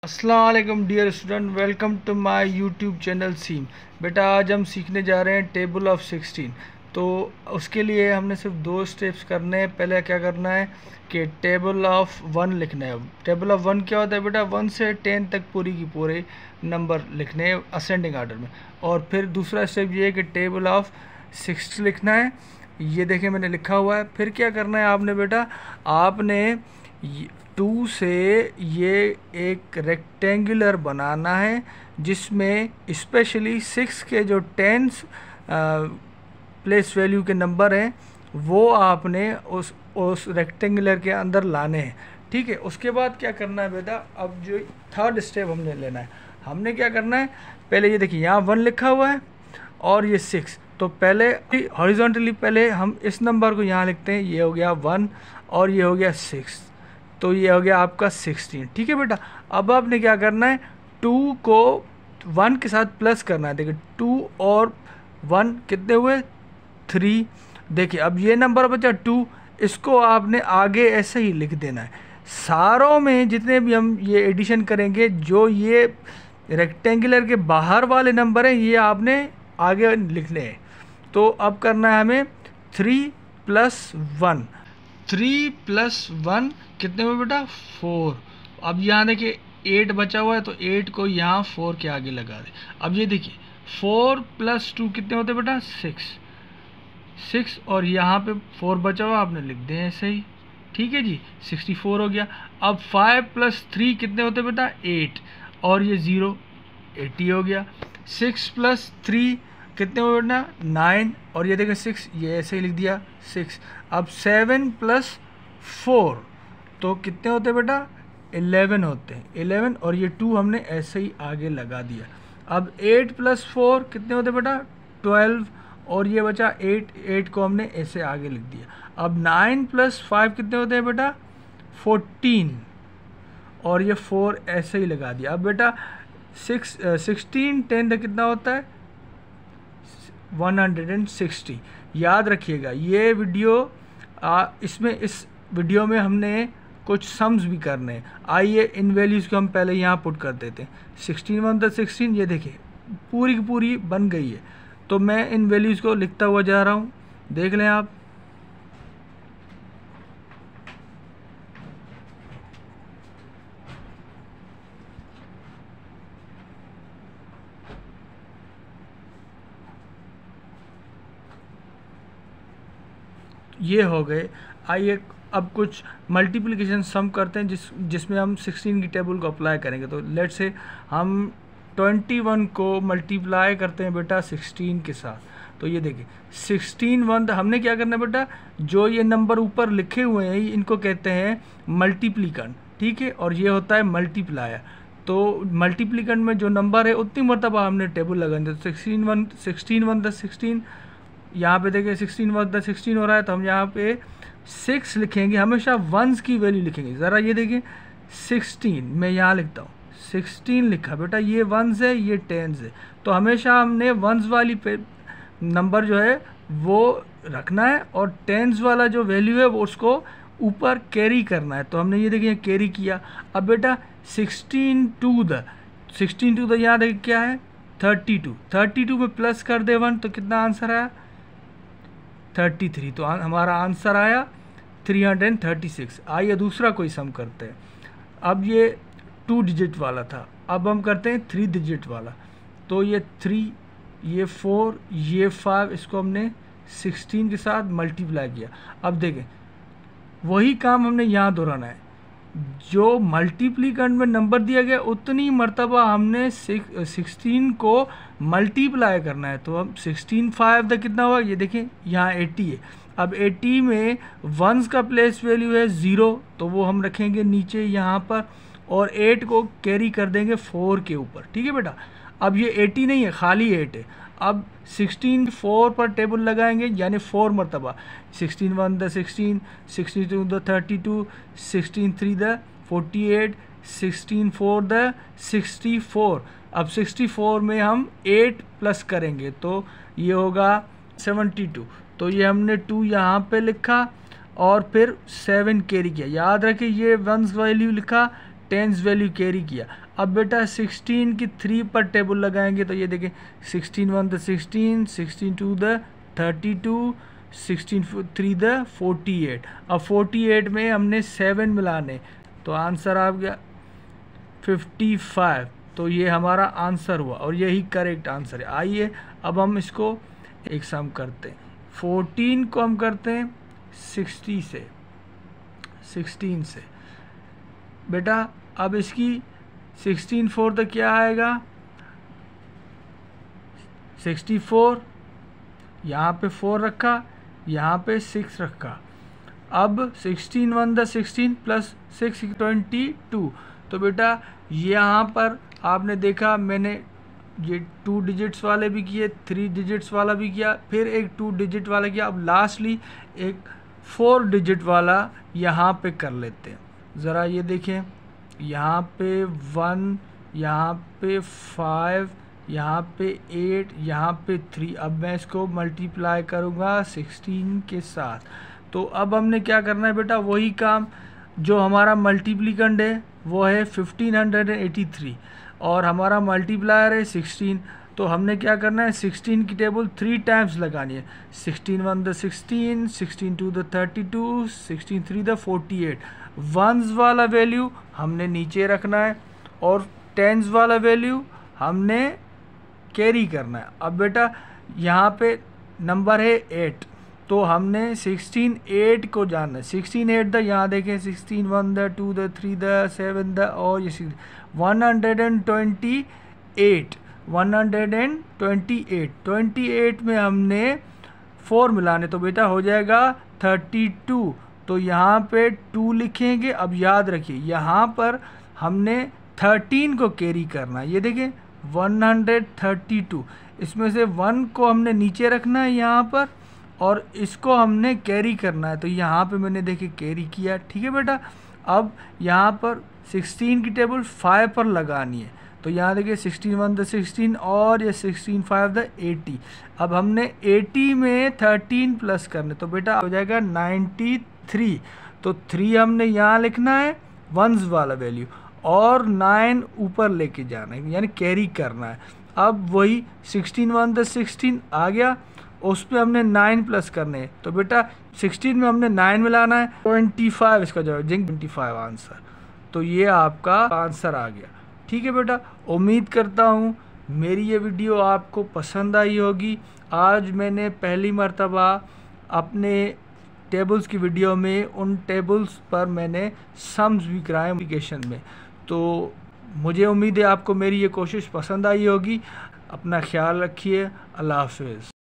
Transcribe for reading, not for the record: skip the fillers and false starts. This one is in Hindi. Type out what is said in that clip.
अस्सलाम वालेकुम dear student, welcome to my YouTube channel सीम। बेटा आज हम सीखने जा रहे हैं टेबल ऑफ 16। तो उसके लिए हमने सिर्फ दो स्टेप्स करने हैं। पहले क्या करना है कि टेबल ऑफ 1 लिखना है। टेबल ऑफ 1 क्या होता है बेटा? 1 से 10 तक पूरी की पूरे नंबर लिखने हैं असेंडिंग ऑर्डर में। और फिर दूसरा स्टेप ये है कि टेबल ऑफ 6 लिखना है। ये देखिए मैंने लिखा हुआ है। फिर क्या करना है आपने बेटा, आपने 2 से ये एक रेक्टेंगुलर बनाना है जिसमें स्पेशली 6 के जो टेंस प्लेस वैल्यू के नंबर हैं वो आपने उस रेक्टेंगुलर के अंदर लाने हैं। ठीक है, उसके बाद क्या करना है बेटा, अब जो थर्ड स्टेप हमने लेना है, हमने क्या करना है, पहले ये देखिए यहाँ 1 लिखा हुआ है और ये 6। तो पहले हॉरिजॉन्टली पहले हम इस नंबर को यहाँ लिखते हैं। ये हो गया 1 और ये हो गया 6, तो ये हो गया आपका 16। ठीक है बेटा, अब आपने क्या करना है, 2 को 1 के साथ प्लस करना है। देखिए 2 और 1 कितने हुए? 3। देखिए अब ये नंबर बचा 2, इसको आपने आगे ऐसे ही लिख देना है। सारों में जितने भी हम ये एडिशन करेंगे, जो ये रेक्टेंगुलर के बाहर वाले नंबर हैं ये आपने आगे लिखने हैं। तो अब करना है हमें 3 + 1। 3 + 1 कितने हुए बेटा? 4। अब यहाँ देखिए 8 बचा हुआ है, तो 8 को यहाँ 4 के आगे लगा दे। अब ये देखिए 4 + 2 कितने होते बेटा? 6 और यहाँ पे 4 बचा हुआ आपने लिख दिया ऐसे ही। ठीक है जी, 64 हो गया। अब 5 + 3 कितने होते बेटा? 8 और ये 0, 80 हो गया। 6 + 3 कितने हुए बेटा? 9 और ये देखिए 6, ये ऐसे ही लिख दिया 6। अब 7 + 4 तो कितने होते बेटा? 11 होते हैं, 11 और ये 2 हमने ऐसे ही आगे लगा दिया। अब 8 + 4 कितने होते बेटा? 12 और ये बचा 8 को हमने ऐसे आगे लिख दिया। अब 9 + 5 कितने होते हैं बेटा? 14 और ये 4 ऐसे ही लगा दिया। अब बेटा 16 10 तक कितना होता है? 160। याद रखिएगा ये वीडियो इसमें इस वीडियो में हमने कुछ सम्स भी करने हैं। आइए इन वैल्यूज़ को हम पहले यहाँ पुट कर देते हैं। 16 × 16 ये देखिए पूरी की पूरी बन गई है। तो मैं इन वैल्यूज़ को लिखता हुआ जा रहा हूँ, देख लें आप। ये हो गए। आइए अब कुछ मल्टीप्लिकेशन सम करते हैं जिसमें हम 16 की टेबल को अप्लाई करेंगे। तो लेट्स से हम 21 को मल्टीप्लाई करते हैं बेटा 16 के साथ। तो ये देखिए 16 1 हमने क्या करना है बेटा, जो ये नंबर ऊपर लिखे हुए हैं इनको कहते हैं मल्टीप्लिकेंट। ठीक है, और ये होता है मल्टीप्लायर। तो मल्टीप्लिकेंट में जो नंबर है उतनी मरतबा हमने टेबल लगानी है। तो 16 1 + 16, यहाँ पे देखिए 16 1 + 16 हो रहा है, तो हम यहाँ पे 6 लिखेंगे। हमेशा वंस की वैल्यू लिखेंगे। ज़रा ये देखिए 16 मैं यहाँ लिखता हूँ, 16 लिखा बेटा, ये वंस है ये टेंस है। तो हमेशा हमने वंस वाली नंबर जो है वो रखना है और टेंस वाला जो वैल्यू है वो उसको ऊपर कैरी करना है। तो हमने ये देखिए कैरी किया। अब बेटा 16 टू द यहाँ देखिए क्या है? 32 में प्लस कर दे 1 तो कितना आंसर आया? 33। तो हमारा आंसर आया 336। आइए दूसरा कोई सम करते हैं। अब ये 2 डिजिट वाला था, अब हम करते हैं 3 डिजिट वाला। तो ये 3, ये 4, ये 5, इसको हमने 16 के साथ मल्टीप्लाई किया। अब देखें वही काम हमने यहाँ दोहराना है। जो मल्टीप्लिकेंट में नंबर दिया गया उतनी मर्तबा हमने 16 को मल्टीप्लाई करना है। तो अब 16 5 तक कितना हुआ? ये देखें यहाँ 80 है। अब 80 में वंस का प्लेस वैल्यू है 0, तो वो हम रखेंगे नीचे यहाँ पर, और 8 को कैरी कर देंगे 4 के ऊपर। ठीक है बेटा, अब ये 80 नहीं है, खाली 8 है। अब 16 4 पर टेबल लगाएंगे, यानी 4 मरतबा। 16 1 द 16, 16 2 द 32, 16 3 द 48, 16 4 द 64। अब 64 में हम 8 प्लस करेंगे तो ये होगा 72। तो ये हमने 2 यहाँ पे लिखा और फिर 7 कैरी किया। याद रखें ये वंस वैल्यू लिखा, टेंस वैल्यू कैरी किया। अब बेटा 16 की 3 पर टेबल लगाएंगे तो ये देखें 16 1 द 16, 16 2 द 32, 16 3 द 48। अब 48 में हमने 7 मिलाने तो आंसर आ गया 55। तो ये हमारा आंसर हुआ और यही करेक्ट आंसर है। आइए अब हम इसको एक सम करते हैं। 14 को हम करते हैं 16 से बेटा। अब इसकी 16 4 तक क्या आएगा 64, यहाँ पे 4 रखा, यहाँ पे 6 रखा। अब 16 1 द 16 प्लस 6 22। तो बेटा यहाँ पर आपने देखा मैंने ये 2 डिजिट्स वाले भी किए, 3 डिजिट्स वाला भी किया, फिर एक 2 डिजिट वाला किया। अब लास्टली एक 4 डिजिट वाला यहाँ पे कर लेते हैं। ज़रा ये देखें, यहाँ पे 1, यहाँ पे 5, यहाँ पे 8, यहाँ पे 3। अब मैं इसको मल्टीप्लाई करूँगा 16 के साथ। तो अब हमने क्या करना है बेटा, वही काम जो हमारा मल्टीप्लिकेंड है वो है 1583 और हमारा मल्टीप्लायर है 16। तो हमने क्या करना है 16 की टेबल 3 टाइम्स लगानी है। 16 1 द 16, 16 2 द 32, 16 3 द 48। वंस वाला वैल्यू हमने नीचे रखना है और टेंस वाला वैल्यू हमने कैरी करना है। अब बेटा यहाँ पे नंबर है 8 तो हमने 16 8 को जानना है। 16 8 द, यहाँ देखें 16 1 द 2 द 3 द 7 द और ये 128 28 में हमने 4 मिलाने तो बेटा हो जाएगा 32। तो यहाँ पे 2 लिखेंगे। अब याद रखिए यहाँ पर हमने 13 को कैरी करना है। ये देखें 132, इसमें से 1 को हमने नीचे रखना है यहाँ पर और इसको हमने कैरी करना है। तो यहाँ पे मैंने देखे कैरी किया, ठीक है बेटा। अब यहाँ पर 16 की टेबल 5 पर लगानी है तो यहाँ देखिए 16 1 द 16 और ये 16 5 द 80। अब हमने 80 में 13 प्लस करने तो बेटा हो जाएगा 93। तो 3 हमने यहाँ लिखना है वंस वाला वैल्यू और 9 ऊपर लेके जाना है यानी कैरी करना है। अब वही 16 1 द 16 आ गया, उस पर हमने 9 प्लस करने हैं तो बेटा 16 में हमने 9 मिलाना है 25। इसका जवाब 25 आंसर। तो ये आपका आंसर आ गया, ठीक है बेटा। उम्मीद करता हूँ मेरी ये वीडियो आपको पसंद आई होगी। आज मैंने पहली मर्तबा अपने टेबल्स की वीडियो में उन टेबल्स पर मैंने सम्स भी कराए एप्लीकेशन में। तो मुझे उम्मीद है आपको मेरी ये कोशिश पसंद आई होगी। अपना ख्याल रखिए। अल्लाह हाफ़िज़।